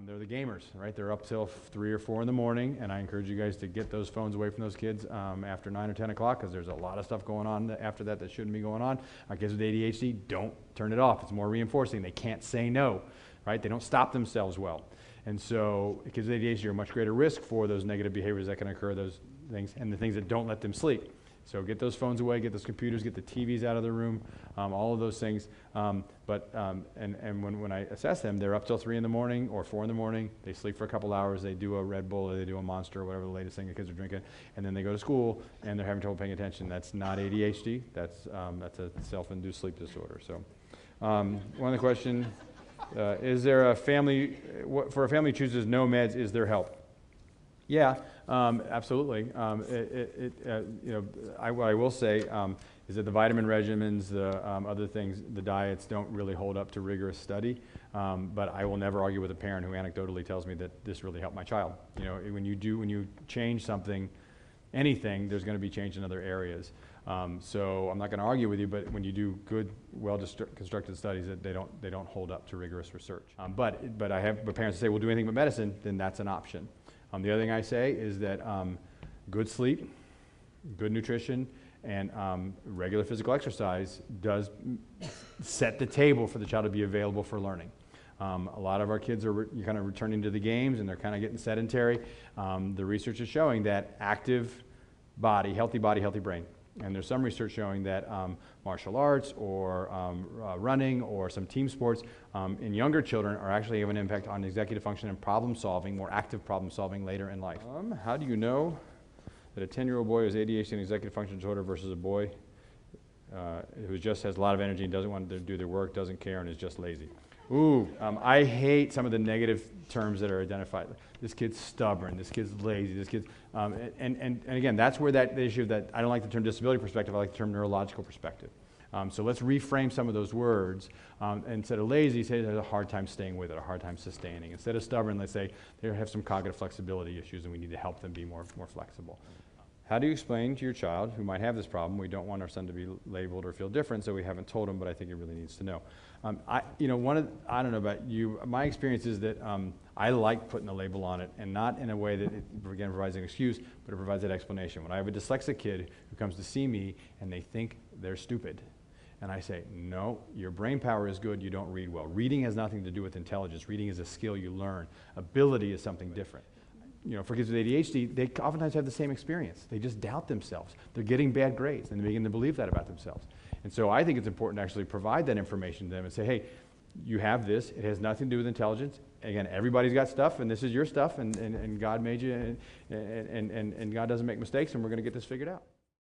They're the gamers, right? They're up till 3 or 4 in the morning, and I encourage you guys to get those phones away from those kids after 9 or 10 o'clock, because there's a lot of stuff going on after that that shouldn't be going on. Our kids with ADHD, don't turn it off. It's more reinforcing. They can't say no, right? They don't stop themselves well. And so kids with ADHD are a much greater risk for those negative behaviors that can occur, those things, and the things that don't let them sleep. So get those phones away, get those computers, get the TVs out of the room, all of those things. And when I assess them, they're up till 3 in the morning or 4 in the morning. They sleep for a couple hours. They do a Red Bull or they do a Monster or whatever the latest thing the kids are drinking, and then they go to school and they're having trouble paying attention. That's not ADHD. That's a self-induced sleep disorder. So one other question, is there a family, for a family who chooses no meds, is there help? Yeah, absolutely. What I will say is that the vitamin regimens, the other things, the diets don't really hold up to rigorous study. But I will never argue with a parent who anecdotally tells me that this really helped my child. You know, when you change something, anything, there's going to be change in other areas. So I'm not going to argue with you, but when you do good, well-constructed studies, that they don't hold up to rigorous research. But I have parents that say we'll do anything but medicine, then that's an option. The other thing I say is that good sleep, good nutrition, and regular physical exercise does set the table for the child to be available for learning. A lot of our kids are kind of returning to the games, and they're kind of getting sedentary. The research is showing that active body, healthy brain. And there's some research showing that martial arts or running or some team sports in younger children are actually having an impact on executive function and problem solving, more active problem solving later in life. How do you know that a 10-year-old boy has ADHD and executive function disorder versus a boy who just has a lot of energy and doesn't want to do their work, doesn't care, and is just lazy? Ooh, I hate some of the negative terms that are identified. This kid's stubborn, this kid's lazy, this kid's, and again, that's where the issue that I don't like the term disability perspective, I like the term neurological perspective. So let's reframe some of those words. Instead of lazy, say they have a hard time staying with it, a hard time sustaining. Instead of stubborn, let's say they have some cognitive flexibility issues and we need to help them be more flexible. How do you explain to your child who might have this problem, we don't want our son to be labeled or feel different, so we haven't told him, but I think he really needs to know. I don't know about you, my experience is that I like putting a label on it, and not in a way that it, again, provides an excuse, but it provides that explanation. When I have a dyslexic kid who comes to see me and they think they're stupid, and I say, no, your brain power is good, you don't read well. Reading has nothing to do with intelligence. Reading is a skill you learn. Ability is something different. You know, for kids with ADHD, they oftentimes have the same experience. They just doubt themselves. They're getting bad grades, and they begin to believe that about themselves. And so I think it's important to actually provide that information to them and say, hey, you have this. It has nothing to do with intelligence. Again, everybody's got stuff, and this is your stuff, and God made you, and God doesn't make mistakes, and we're going to get this figured out.